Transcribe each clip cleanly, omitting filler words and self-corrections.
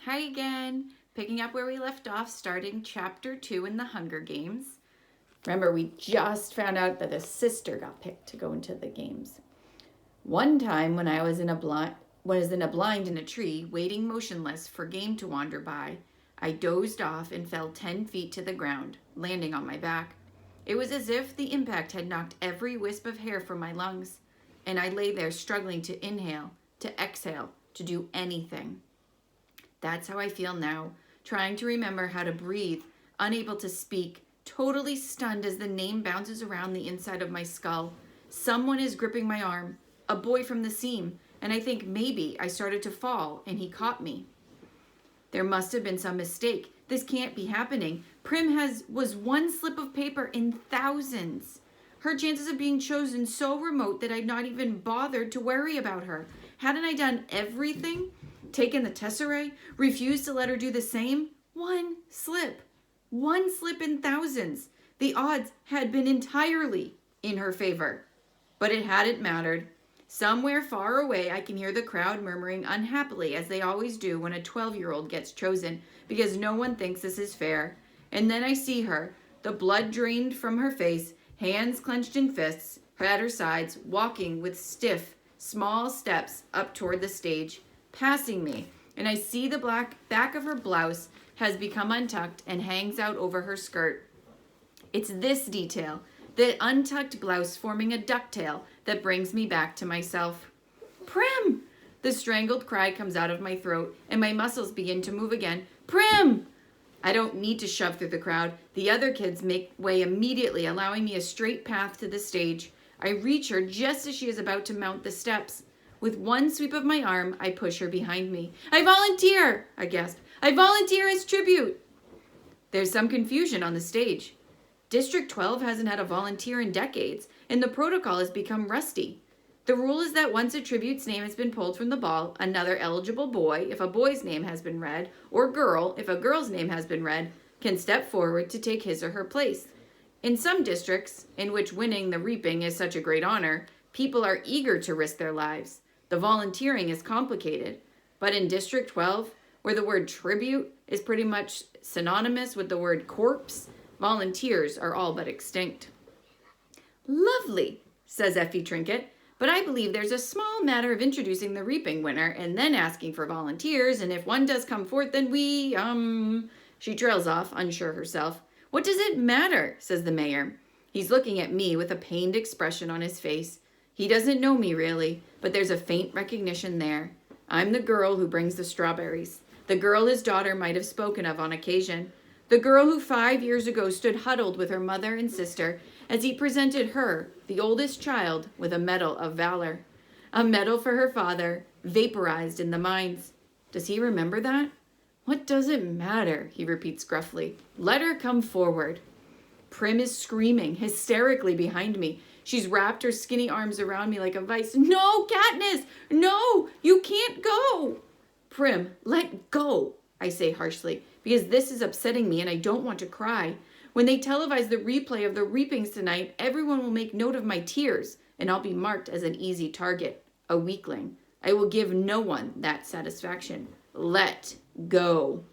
Hi again. Picking up where we left off, starting chapter 2 in the Hunger Games. Remember, we just found out that a sister got picked to go into the games. One time when I was in a blind in a tree, waiting motionless for game to wander by, I dozed off and fell 10 feet to the ground, landing on my back. It was as if the impact had knocked every wisp of hair from my lungs, and I lay there struggling to inhale, to exhale, to do anything. That's how I feel now, trying to remember how to breathe, unable to speak, totally stunned as the name bounces around the inside of my skull. Someone is gripping my arm, a boy from the seam, and I think maybe I started to fall and he caught me. There must have been some mistake. This can't be happening. Prim was one slip of paper in thousands. Her chances of being chosen so remote that I'd not even bothered to worry about her. Hadn't I done everything? Taken the tesserae? Refused to let her do the same? One slip in thousands. The odds had been entirely in her favor. But it hadn't mattered. Somewhere far away, I can hear the crowd murmuring unhappily, as they always do when a 12-year-old gets chosen, because no one thinks this is fair. And then I see her, the blood drained from her face, hands clenched in fists, at her sides, walking with stiff, small steps up toward the stage, passing me, and I see the black back of her blouse has become untucked and hangs out over her skirt. It's this detail, the untucked blouse forming a ducktail, that brings me back to myself. Prim! The strangled cry comes out of my throat, and my muscles begin to move again. Prim! I don't need to shove through the crowd. The other kids make way immediately, allowing me a straight path to the stage. I reach her just as she is about to mount the steps. With one sweep of my arm, I push her behind me. I volunteer, I gasp. I volunteer as tribute. There's some confusion on the stage. District 12 hasn't had a volunteer in decades, and the protocol has become rusty. The rule is that once a tribute's name has been pulled from the ball, another eligible boy, if a boy's name has been read, or girl, if a girl's name has been read, can step forward to take his or her place. In some districts, in which winning the reaping is such a great honor, people are eager to risk their lives. The volunteering is complicated, but in District 12, where the word tribute is pretty much synonymous with the word corpse, volunteers are all but extinct. Lovely, says Effie Trinket, but I believe there's a small matter of introducing the reaping winner and then asking for volunteers, and if one does come forth, then we, She trails off, unsure herself. What does it matter, says the mayor. He's looking at me with a pained expression on his face. He doesn't know me, really, but there's a faint recognition there. I'm the girl who brings the strawberries. The girl his daughter might have spoken of on occasion. The girl who 5 years ago stood huddled with her mother and sister as he presented her, the oldest child, with a medal of valor. A medal for her father, vaporized in the mines. Does he remember that? What does it matter, he repeats gruffly. Let her come forward. Prim is screaming hysterically behind me. She's wrapped her skinny arms around me like a vice. No, Katniss! No! You can't go! Prim, let go, I say harshly, because this is upsetting me and I don't want to cry. When they televise the replay of the reapings tonight, everyone will make note of my tears, and I'll be marked as an easy target, a weakling. I will give no one that satisfaction. Let go.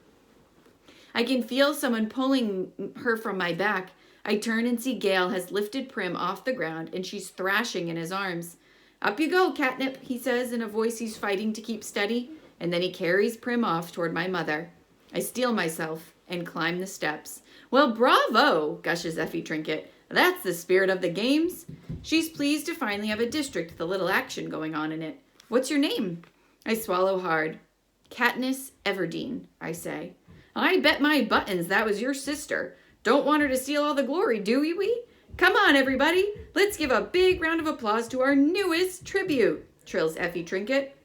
I can feel someone pulling her from my back. I turn and see Gale has lifted Prim off the ground and she's thrashing in his arms. Up you go, Catnip, he says in a voice he's fighting to keep steady, and then he carries Prim off toward my mother. I steel myself and climb the steps. Well, bravo, gushes Effie Trinket. That's the spirit of the games. She's pleased to finally have a district with a little action going on in it. What's your name? I swallow hard. Katniss Everdeen, I say. I bet my buttons that was your sister. Don't want her to steal all the glory, do we? Come on, everybody. Let's give a big round of applause to our newest tribute, trills Effie Trinket.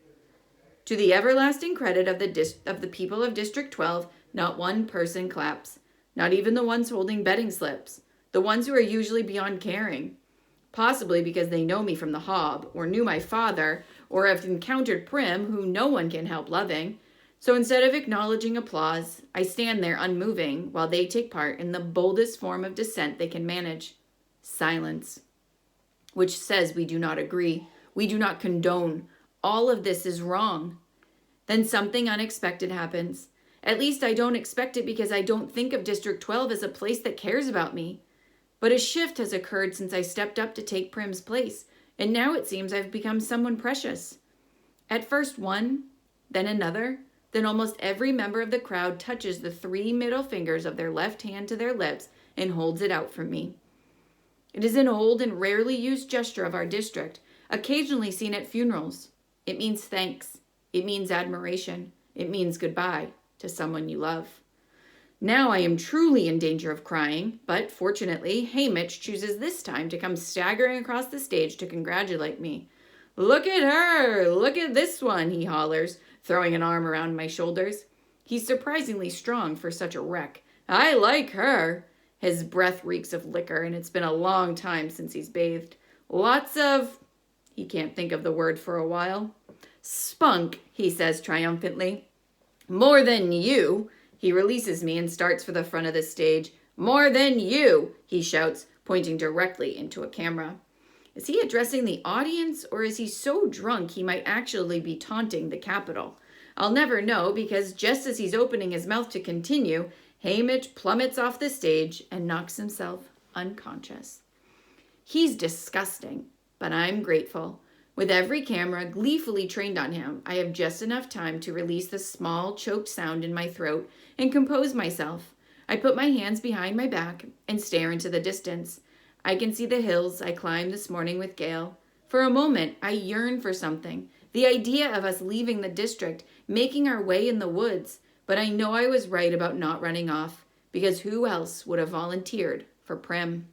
To the everlasting credit of the people of District 12, not one person claps. Not even the ones holding betting slips. The ones who are usually beyond caring. Possibly because they know me from the Hob, or knew my father, or have encountered Prim, who no one can help loving. So instead of acknowledging applause, I stand there unmoving while they take part in the boldest form of dissent they can manage. Silence. Which says we do not agree. We do not condone. All of this is wrong. Then something unexpected happens. At least I don't expect it because I don't think of District 12 as a place that cares about me. But a shift has occurred since I stepped up to take Prim's place, and now it seems I've become someone precious. At first one, then another, then almost every member of the crowd touches the 3 middle fingers of their left hand to their lips and holds it out for me. It is an old and rarely used gesture of our district, occasionally seen at funerals. It means thanks. It means admiration. It means goodbye to someone you love. Now I am truly in danger of crying, but fortunately, Hamish chooses this time to come staggering across the stage to congratulate me. "Look at her! Look at this one," he hollers, throwing an arm around my shoulders. He's surprisingly strong for such a wreck. "I like her." His breath reeks of liquor, and it's been a long time since he's bathed. "Lots of—" he can't think of the word for a while. "Spunk," he says triumphantly. "More than you." He releases me and starts for the front of the stage. "More than you," he shouts, pointing directly into a camera. Is he addressing the audience, or is he so drunk he might actually be taunting the Capitol? I'll never know, because just as he's opening his mouth to continue, Hamish plummets off the stage and knocks himself unconscious. He's disgusting, but I'm grateful. With every camera gleefully trained on him, I have just enough time to release the small, choked sound in my throat and compose myself. I put my hands behind my back and stare into the distance. I can see the hills I climbed this morning with Gail. For a moment, I yearn for something. The idea of us leaving the district, making our way in the woods. But I know I was right about not running off, because who else would have volunteered for Prim?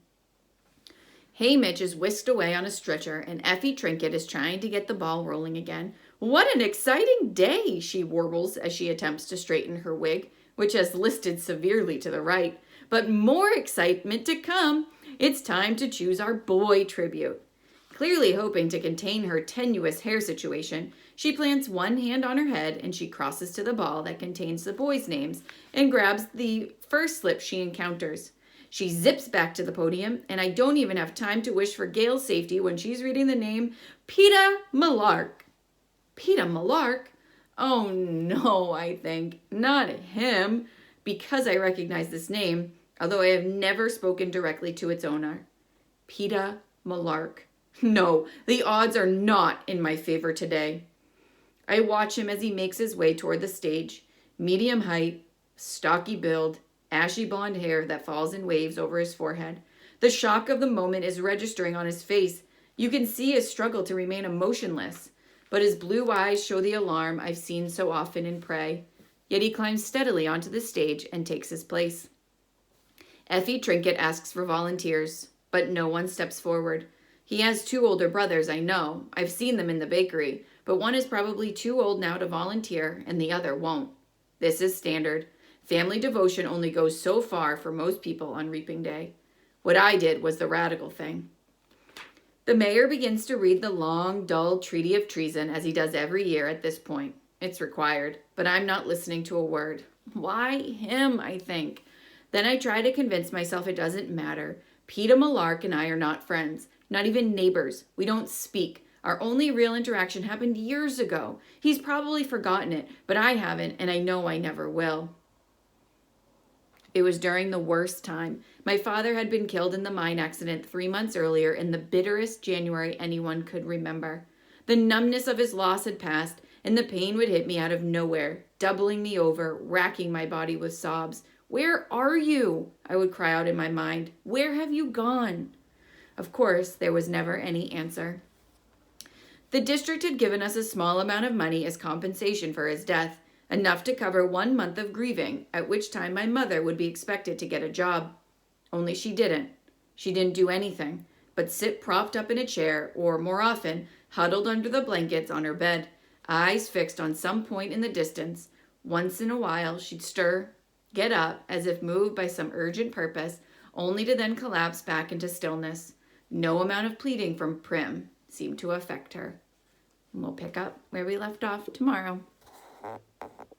Hamish is whisked away on a stretcher, and Effie Trinket is trying to get the ball rolling again. "What an exciting day," she warbles as she attempts to straighten her wig, which has listed severely to the right. But more excitement to come. It's time to choose our boy tribute. Clearly hoping to contain her tenuous hair situation, she plants one hand on her head and she crosses to the ball that contains the boys' names and grabs the first slip she encounters. She zips back to the podium, and I don't even have time to wish for Gail's safety when she's reading the name Peter Malark. Peter Malark? Oh no, I think. Not him, because I recognize this name, although I have never spoken directly to its owner. Peter Malark. No, the odds are not in my favor today. I watch him as he makes his way toward the stage. Medium height, stocky build, ashy blonde hair that falls in waves over his forehead. The shock of the moment is registering on his face. You can see his struggle to remain emotionless, but his blue eyes show the alarm I've seen so often in Prey. Yet he climbs steadily onto the stage and takes his place. Effie Trinket asks for volunteers, but no one steps forward. He has 2 older brothers, I know. I've seen them in the bakery, but one is probably too old now to volunteer, and the other won't. This is standard. Family devotion only goes so far for most people on reaping day. What I did was the radical thing. The mayor begins to read the long, dull treaty of treason as he does every year at this point. It's required, but I'm not listening to a word. Why him, I think. Then I try to convince myself it doesn't matter. Peter Malark and I are not friends, not even neighbors. We don't speak. Our only real interaction happened years ago. He's probably forgotten it, but I haven't, and I know I never will. It was during the worst time. My father had been killed in the mine accident 3 months earlier in the bitterest January anyone could remember. The numbness of his loss had passed, and the pain would hit me out of nowhere, doubling me over, racking my body with sobs. "Where are you?" I would cry out in my mind. "Where have you gone?" Of course, there was never any answer. The district had given us a small amount of money as compensation for his death, enough to cover 1 month of grieving, at which time my mother would be expected to get a job. Only she didn't. She didn't do anything, but sit propped up in a chair, or more often, huddled under the blankets on her bed, eyes fixed on some point in the distance. Once in a while, she'd stir, get up, as if moved by some urgent purpose, only to then collapse back into stillness. No amount of pleading from Prim seemed to affect her. And we'll pick up where we left off tomorrow.